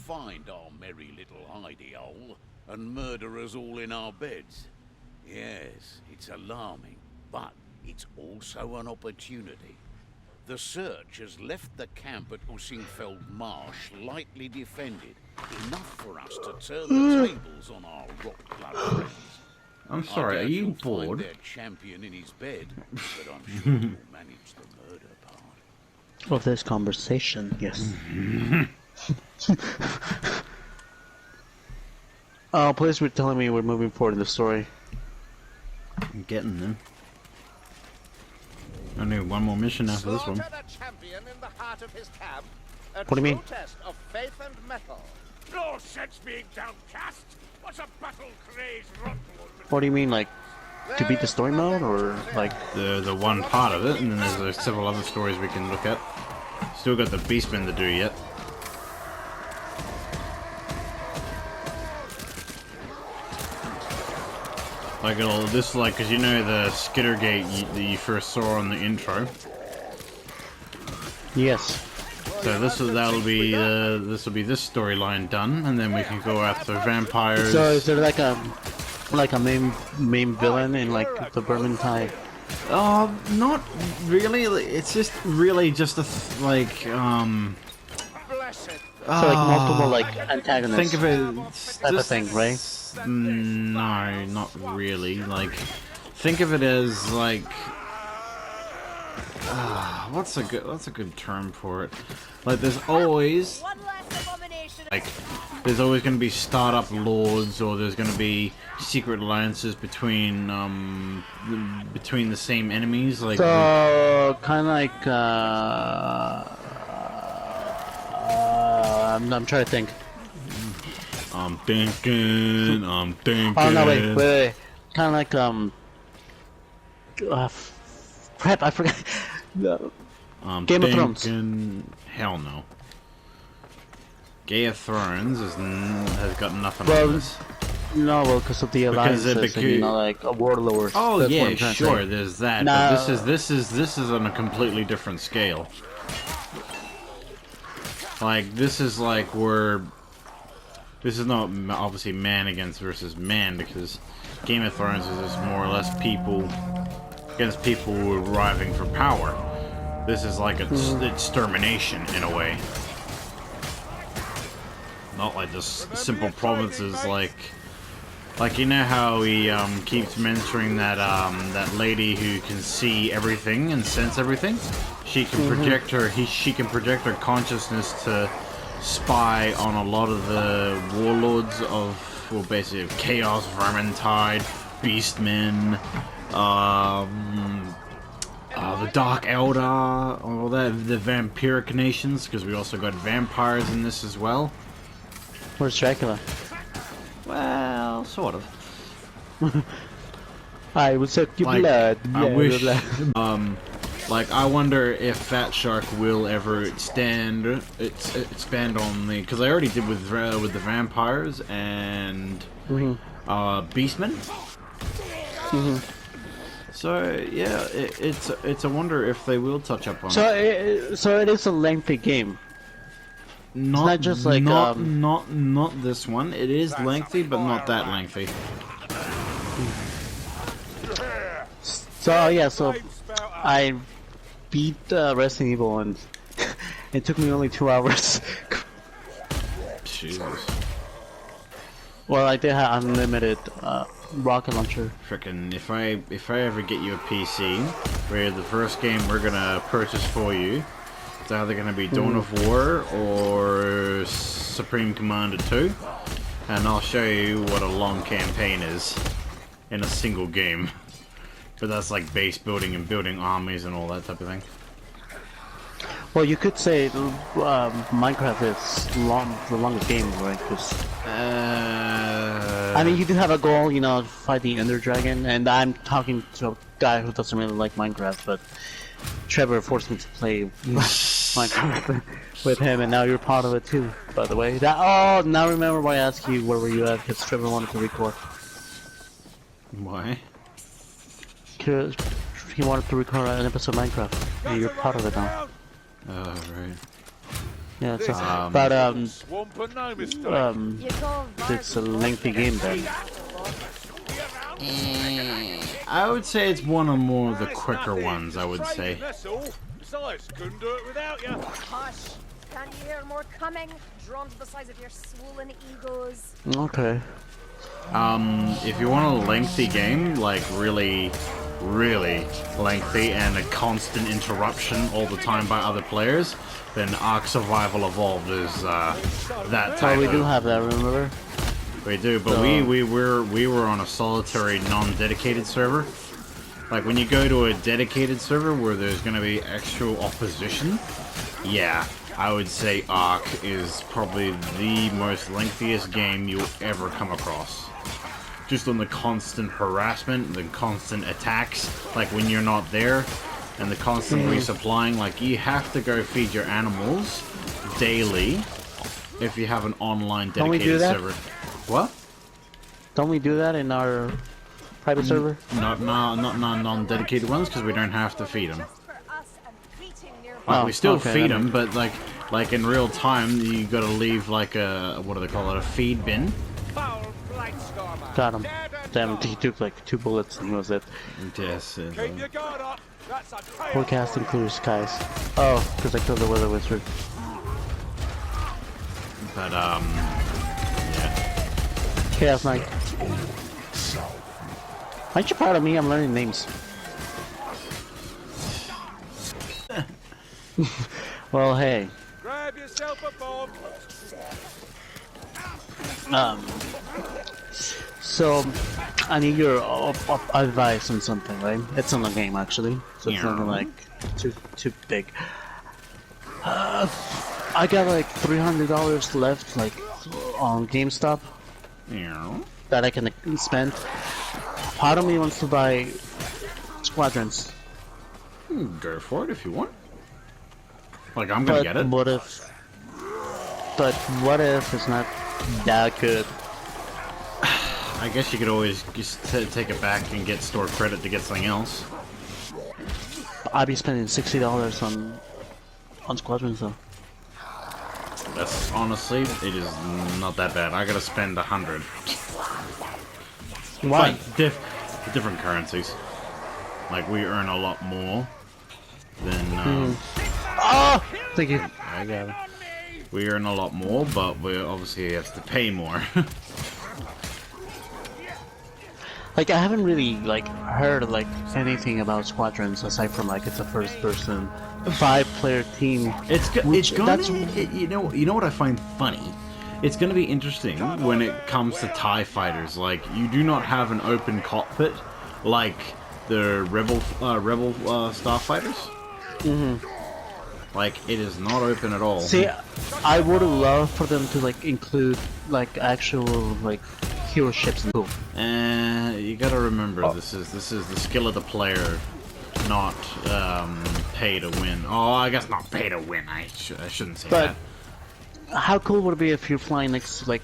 find our merry little hidey hole and murder us all in our beds. Yes, it's alarming, but it's also an opportunity. The search has left the camp at Ussingfeld Marsh lightly defended, enough for us to turn the tables on our rock-blood friends. I'm sorry, are you bored? Find their champion in his bed, but I'm sure we'll manage the murder part. Of this conversation, yes. Oh, please were telling me we're moving forward in the story. I'm getting them. I need one more mission after this one. What do you mean? Of faith and metal. No sense being downcast. What's a battle crazed rotten? What do you mean, like, to beat the story mode, or like The one part of it, and then there's several other stories we can look at. Still got the Beastmen to do yet. Like this, like, cause you know the Skittergate that you first saw on the intro. yes? So this will be this storyline done, and then we can go after vampires. So is there like a main villain in like the vermintide? Not really. It's just really just a So like multiple like antagonists. Think of it type of thing, right? No, not really. Like, think of it as like, what's a good term for it? Like, there's always going to be startup lords, or there's going to be secret alliances between the same enemies. Like, so kind of like I'm trying to think. I'm thinking. Oh no, wait. Kind of like crap, I forgot. Game of Thrones. Hell no. Game of Thrones has got nothing on this. No, well, because of the alliances, and, you know, like a warlord. Oh That's yeah, sure. There's that. No. But this is on a completely different scale. Like, this is like this is not obviously man against versus man, because Game of Thrones is just more or less people against people who are arriving for power. This is like extermination in a way. Not like just simple provinces like you know how he keeps mentioning that that lady who can see everything and sense everything. She can project her consciousness to spy on a lot of the warlords of, well, basically of Chaos, Vermintide, Beastmen, the Dark Elder, all that, the vampiric nations, because we also got vampires in this as well. Where's Dracula? Well, sort of. I will suck your Like, blood. I wish, like, I wonder if Fat Shark will ever expand on the, because I already did with the vampires and Beastmen. So yeah, it's a wonder if they will touch up on it. So it is a lengthy game. Not just like, not this one. It is lengthy, but not that lengthy. So yeah, so I beat Resident Evil, and it took me only 2 hours. Jesus. Well, I did have unlimited rocket launcher. Frickin', if I ever get you a PC, where the first game we're gonna purchase for you, it's either gonna be Dawn of War or Supreme Commander 2, and I'll show you what a long campaign is in a single game. But that's like base building and building armies and all that type of thing. Well, you could say Minecraft is the longest game, right? 'Cause, I mean, you do have a goal, you know, fight the Ender Dragon, and I'm talking to a guy who doesn't really like Minecraft, but Trevor forced me to play Minecraft with him, and now you're part of it too, by the way. Now remember why I asked you where were you at, because Trevor wanted to record. Why? Because he wanted to record an episode of Minecraft, and you're part of it now. Oh, right. Yeah, This but swamp and no mistake. it's a lengthy game then. I would say it's one or more of the quicker ones, I would say. That's all. Besides, couldn't do it without you. Hush! Can you hear more coming? Drawn to the size of your swollen egos. Okay. If you want a lengthy game, like really lengthy and a constant interruption all the time by other players, then Ark Survival Evolved is that type Oh, we of... do have that, remember? We do, but So- we were on a solitary, non-dedicated server. Like when you go to a dedicated server where there's going to be actual opposition, yeah, I would say Ark is probably the most lengthiest game you'll ever come across. Just on the constant harassment, the constant attacks, like when you're not there, and the constant resupplying. Like you have to go feed your animals daily if you have an online Don't we do dedicated that? server. What? Don't we do that in our private server? Not non-dedicated ones, because we don't have to feed them. Just for us and greeting nearby. Like, Oh, we still okay, feed that them, but like in real time, you got to leave like a, what do they call it, a feed bin. Foul blade stormer. Got him. Dead and Damn, gone. he took like 2 bullets and was it. Yes. Keep your guard up. That's a tail. Forecasting clear skies. Oh, because I killed the weather wizard. But yeah. Chaos Knight. Aren't you proud of me? I'm learning names. Well, hey. Grab yourself a bomb. So, I need your advice on something, right? It's on the game, actually. So it's not Yeah. like too big. I got like $300 left, like on GameStop Yeah. that I can spend. Part of me wants to buy Squadrons, Go for it if you want. Like I'm gonna but get it. what if? But what if it's not that good? I guess you could always just take it back and get store credit to get something else. I'd be spending $60 on Squadrons though. That's honestly, it is not that bad. I gotta spend 100. Why? But different currencies. Like we earn a lot more than. Oh, thank you. I got it. We earn a lot more, but we obviously have to pay more. Like I haven't really like heard like anything about Squadrons aside from like it's a first-person 5-player team. It's Which- gonna. that's- You know what I find funny? It's gonna be interesting when it comes to TIE fighters. Like you do not have an open cockpit like the Rebel starfighters. Like it is not open at all. See, I would love for them to like include like actual like hero ships. You gotta remember this is the skill of the player, not pay to win. Oh, I guess not pay to win. I shouldn't say But that. how cool would it be if you're flying next to like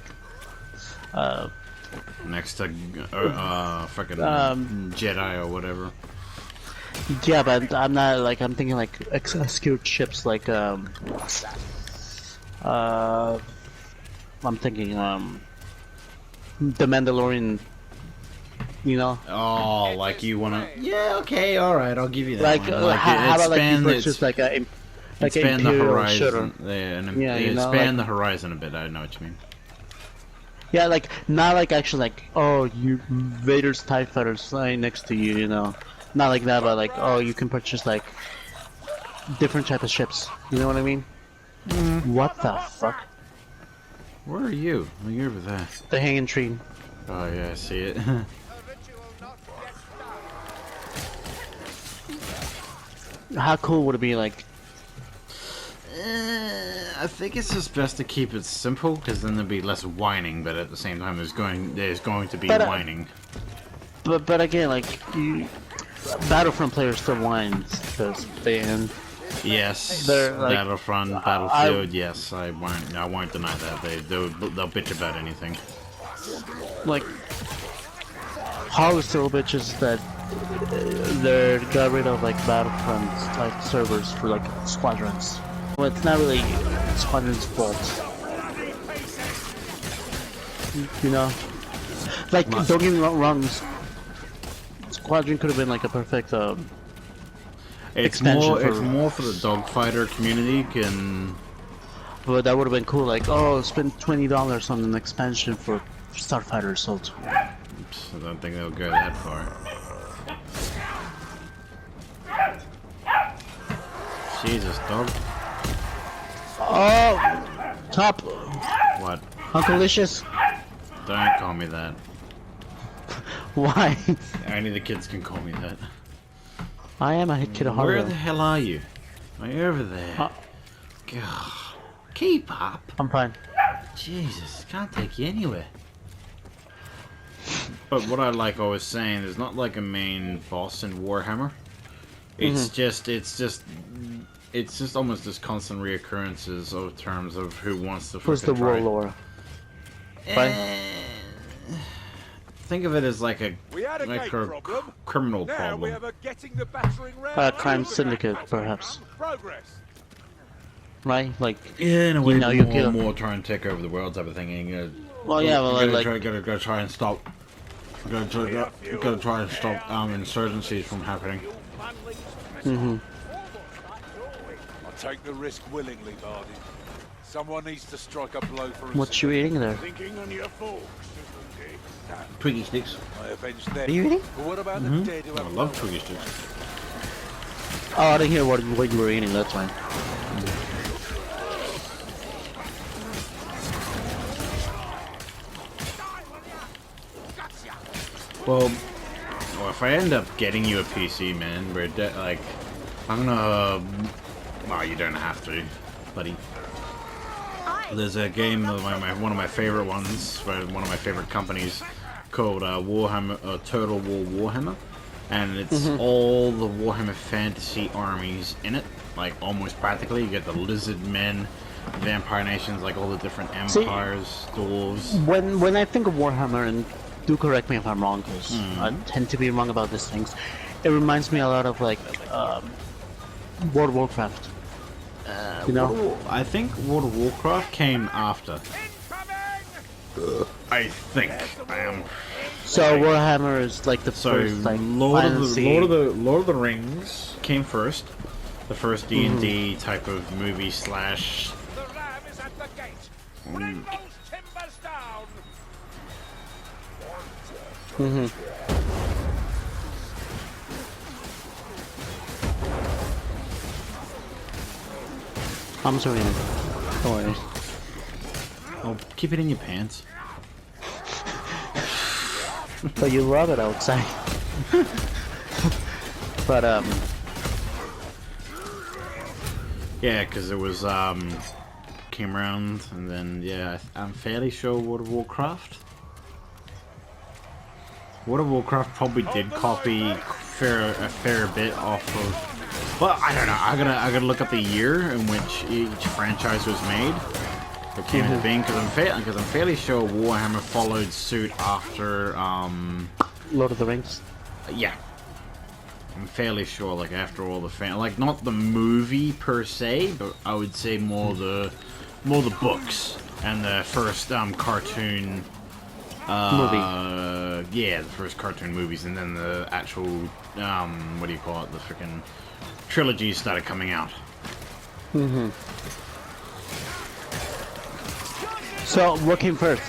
Next to fucking Jedi or whatever. yeah, but I'm not like I'm thinking like skilled ships like I'm thinking the Mandalorian, you know, Oh, like you wanna? Yeah, okay, all right, I'll give you that. like one. how about like you expand purchase like a like an expand the Imperial shooter. horizon. Yeah, and Yeah, you know, expand like- the horizon a bit. I know what you mean. Yeah, like not like actually like oh you Vader's TIE fighters flying next to you, you know, not like that, but like oh you can purchase like different type of ships. You know what I mean? What the fuck? Where are you? Oh, you're over there. The hanging tree. Oh yeah, I see it. A ritual not yet done. How cool would it be like? I think it's just best to keep it simple, because then there'll be less whining. But at the same time, there's going to be But, whining. But again, like you, Battlefront players still whines because they Yes, they're, like, Battlefront, Battlefield. Yes, I won't deny that. They'll bitch about anything. like Hog still bitches that they got rid of like Battlefront like servers for like Squadrons. Well, it's not really Squadron's fault. You know, like don't get me wrong. Squadron could have been like a perfect It's expansion more. for- It's more for the dogfighter community. but that would have been cool. Like, oh, spend $20 on an expansion for Starfighter Assault. I don't think they'll go that far. Jesus, dog. Oh, top What? Uncle Licious. Don't call me that. Why? Only the kids can call me that. I am a kid of Where heart. the hell are you? Are you over there? God. Keep up. I'm fine. Jesus, can't take you anywhere. But what I like always saying, there's not like a main boss in Warhammer. It's just almost just constant reoccurrences of terms of who wants to Where's the fucking try. warlord? Fine. Think of it as like a We had a gate problem. criminal Now problem. we have a getting the battering ram. Crime syndicate, perhaps. Progress. Right? Like, Yeah, in a way, know, you more kill- and more try and take over the world type of thing. And you well, yeah, well, like, gotta try and stop. Gotta try and stop insurgencies from happening. I'll take the risk willingly, Bardi. Someone needs to strike a blow for us. what you eating there? Thinking on your forks. Twiggy sticks. I avenged them. Are you eating? But what about the dead who I have love no Twiggy sticks. Oh, I didn't hear what you were eating. That's fine. Well, if I end up getting you a PC, man, like, I'm gonna. Well, you don't have to, buddy. There's a game, one of my favorite ones, by one of my favorite companies, called Warhammer, Total War Warhammer, and it's all the Warhammer Fantasy armies in it, like almost practically. You get the lizard men, vampire nations, like all the different empires, dwarves. When I think of Warhammer, and do correct me if I'm wrong, because I tend to be wrong about these things, it reminds me a lot of like World of Warcraft. You know? I think World of Warcraft came after. I think I am. So Warhammer is like the So first like Lord of fantasy. the Rings came first. The first D&D type of movie slash. The ram is at the gate. Bring those timbers down. I'm sorry. Don't worry. Oh, keep it in your pants. But you love it outside. But Yeah, because it was came around, and then yeah, I'm fairly sure World of Warcraft. World of Warcraft probably did copy a fair bit off of. Well, I don't know. I gotta look up the year in which each franchise was made. It came into being because I'm fairly sure Warhammer followed suit after. Lord of the Rings. Yeah, I'm fairly sure. Like after all the like not the movie per se, but I would say more the books and the first cartoon. Movie. Yeah, the first cartoon movies, and then the actual what do you call it? The freaking trilogy started coming out. So what came first?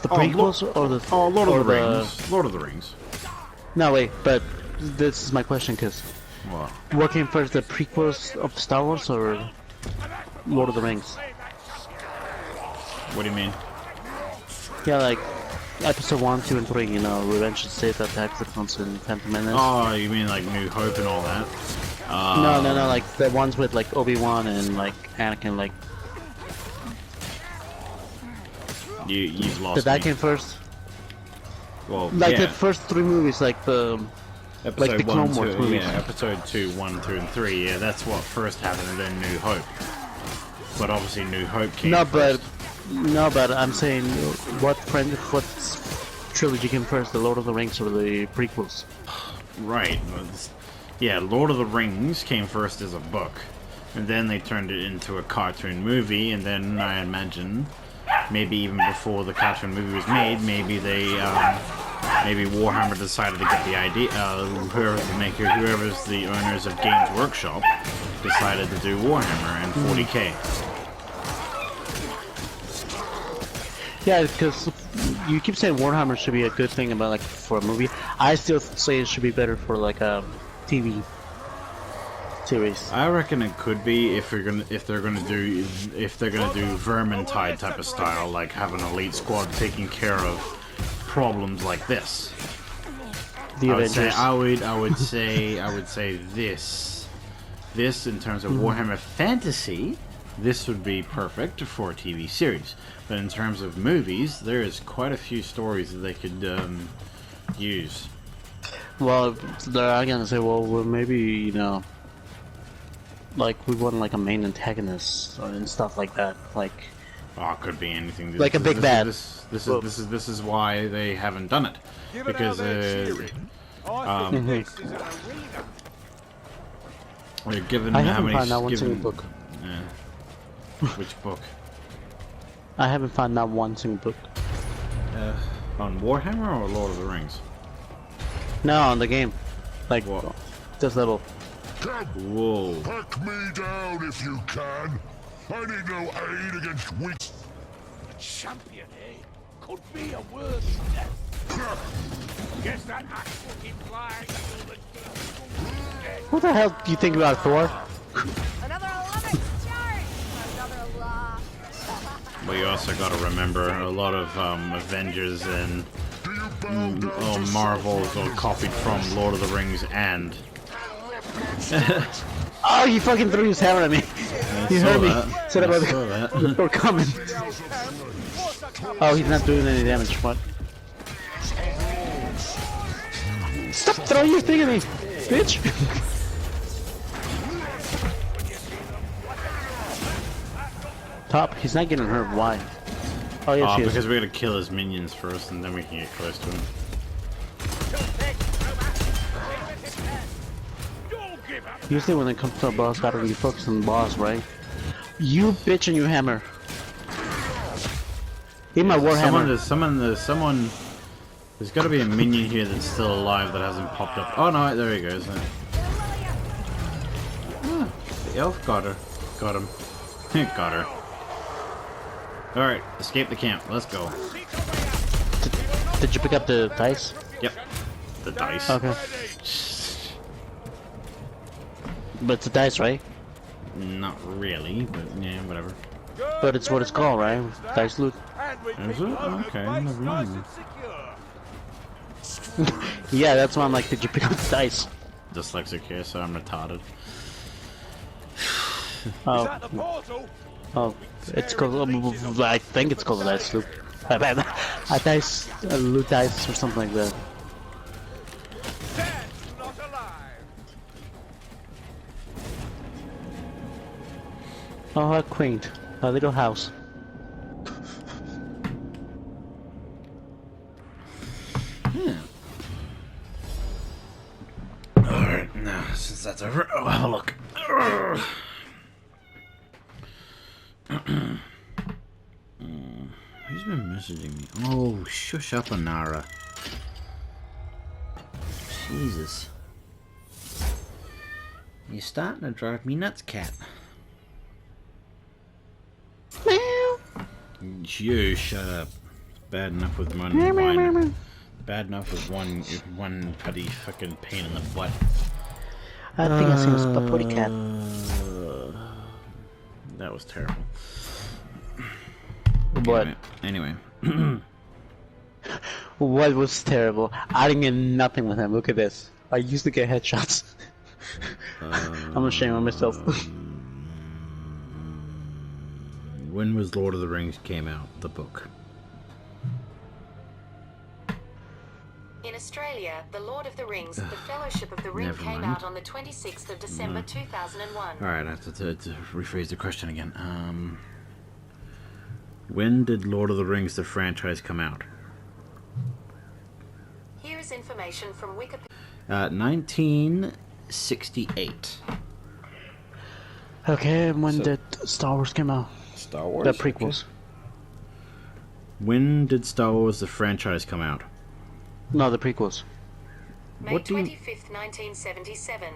The prequels or the Lord or of the Rings. Lord of the Rings. No, wait, but this is my question, because What? what came first, the prequels of Star Wars or Lord of the Rings? What do you mean? Yeah, like episode 1, 2, and 3, you know, Revenge of the Sith, Attack of the Clones, and Phantom Menace. Oh, you mean like New Hope and all that? No, like the ones with like Obi-Wan and like Anakin, like You've lost did that me. came first? Well, Like yeah. the first 3 movies, like the Episode like the Clone 1, Wars 2, movies. yeah, episode 2, 1, 2, and 3. Yeah, that's what first happened, and then New Hope. But obviously, New Hope came first. but I'm saying what trilogy came first, the Lord of the Rings or the prequels? Right. Yeah, Lord of the Rings came first as a book. And then they turned it into a cartoon movie, and then I imagine, maybe even before the cartoon movie was made, maybe they, maybe Warhammer decided to get the idea, whoever's the maker, whoever's the owners of Games Workshop, decided to do Warhammer and 40k. Yeah, because you keep saying Warhammer should be a good thing about like for a movie. I still say it should be better for like a TV series. I reckon it could be if they're gonna do vermintide type of style, like have an elite squad taking care of problems like this. The Avengers. I would say this in terms of Warhammer Fantasy, this would be perfect for a TV series. But in terms of movies, there is quite a few stories that they could use. Well, they're gonna say, well, maybe, you know, like we want like a main antagonist and stuff like that. Like, oh, it could be anything. Like a big bad. This is why they haven't done it, because they're given I how haven't many. found that one Given, single book. Which book? I haven't found that one single book. On Warhammer or Lord of the Rings? No, on the game. Like, What? this level. Whoa. Hack me down if you can. I need no aid against weak. Champion, eh? Could be a worthy death. Guess that axe will keep flying until the dead. What the hell do you think about Thor? Another 11 charge. Another laugh. But you also got to remember a lot of Avengers and Marvels are copied from Lord of the Rings and. Oh, he fucking threw his hammer at me. You heard me. Said about that. We're coming. Oh, he's not doing any damage. What? Stop throwing your thing at me, bitch. Top. He's not getting hurt. Why? Oh, yes, he is. Because we gotta kill his minions first, and then we can get close to him. Usually when it comes to a boss, gotta really focus on the boss, right? You bitch and you hammer. Eat my warhammer. Someone. There's gotta be a minion here that's still alive that hasn't popped up. Oh no, there he goes. Ah, the elf got her. Got him. Got her. Alright, escape the camp. Let's go. Did you pick up the dice? Yep. The dice. Okay. But it's a dice, right? Not really, but yeah, whatever. But it's what it's called, right? Dice loot. Is it? Okay, never mind. Yeah, that's why I'm like, did you pick up the dice? Dyslexic here, so I'm retarded. Oh. Oh, it's called, I think it's called a dice loot. A dice, a loot dice or something like that. Oh, how quaint. A little house. Alright, now, since that's over, oh, have a look. Who's been messaging me? Oh, shush up, Anara. Jesus. You're starting to drive me nuts, cat. You shut up. Bad enough with one. Bad enough with one putty fucking pain in the butt. I think I seen a potty cat. That was terrible. What? Anyway. What was terrible? I didn't get nothing with him. Look at this. I used to get headshots. I'm ashamed of myself. When was Lord of the Rings came out? The book. In Australia, The Lord of the Rings, The Fellowship of the Ring Never came mind. out on the 26th of December 2001. Alright, I have to rephrase the question again. When did Lord of the Rings, the franchise, come out? Here is information from Wikipedia. 1968. Okay, and when did Star Wars come out? Star Wars? The prequels. Okay. When did Star Wars the franchise come out? No, the prequels. May What do you- 25th, 1977.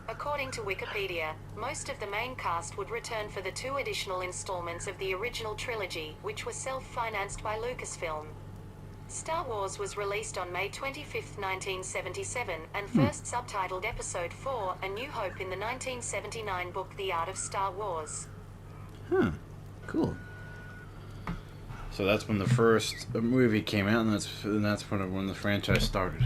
According to Wikipedia, most of the main cast would return for the 2 additional installments of the original trilogy, which were self-financed by Lucasfilm. Star Wars was released on May 25th, 1977, and first subtitled Episode 4, A New Hope, in the 1979 book The Art of Star Wars. Huh. Cool. So that's when the first movie came out, and that's when the franchise started.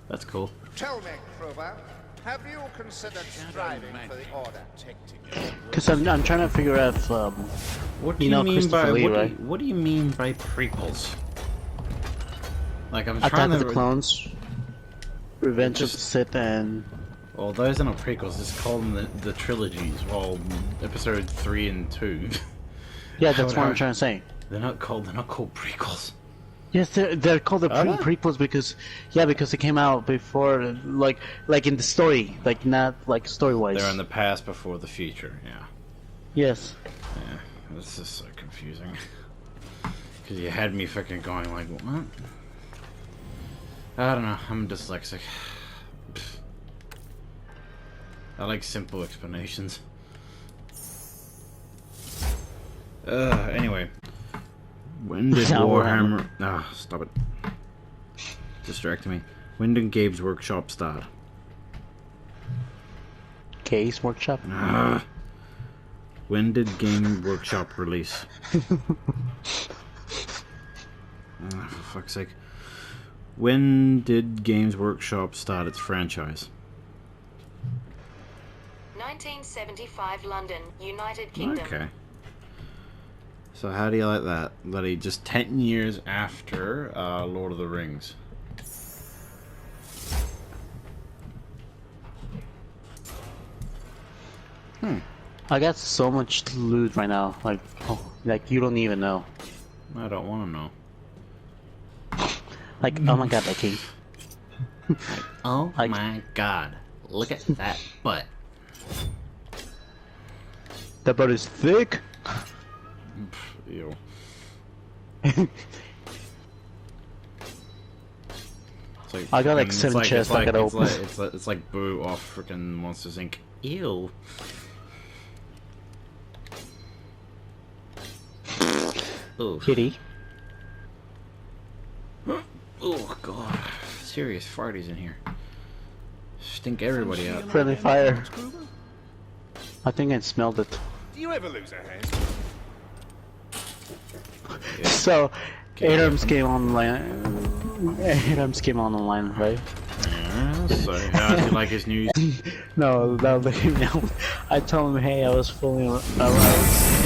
That's cool. Tell me, Kruber, have you considered striving for the Order? Because I'm trying to figure out if, What do you you, know mean Christopher by Lee, what, right? what do you mean by prequels? Like I'm Attack trying of to the Clones, Revenge of the Sith, and... Well, those are not prequels. Just call them the trilogies. Well, episode 3 and 2. Yeah, that's what I'm trying to say. They're not called prequels. Yes, they're called the prequels because they came out before, like in the story, like not like story-wise. They're in the past before the future. Yeah. Yes. Yeah. This is so confusing. Because you had me fucking going like, what? I don't know. I'm dyslexic. I like simple explanations. Anyway. When did Warhammer... Ah, stop it. Distracting me. When did Gabe's Workshop start? Gabe's Workshop? When did Game Workshop release? For fuck's sake. When did Games Workshop start its franchise? 1975 London, United Kingdom. Okay. So how do you like that? Bloody just 10 years after Lord of the Rings. I got so much loot right now, like you don't even know. I don't want to know. Like, oh my god, Becky. Oh my god. Look at that butt. That butt is thick. Ew. Like, I got like 7 chests I gotta open. It's like Boo off freaking Monsters Inc. Ew. Ooh. Kitty. Oh god. Serious farties in here. Stink everybody out. Friendly fire. I think I smelled it. Do you ever lose a hand? Yeah. So, Okay, Adams came online. Adams came online, right? Yeah, so how do you like his news? No, that was him. I told him, hey, I was fully aroused.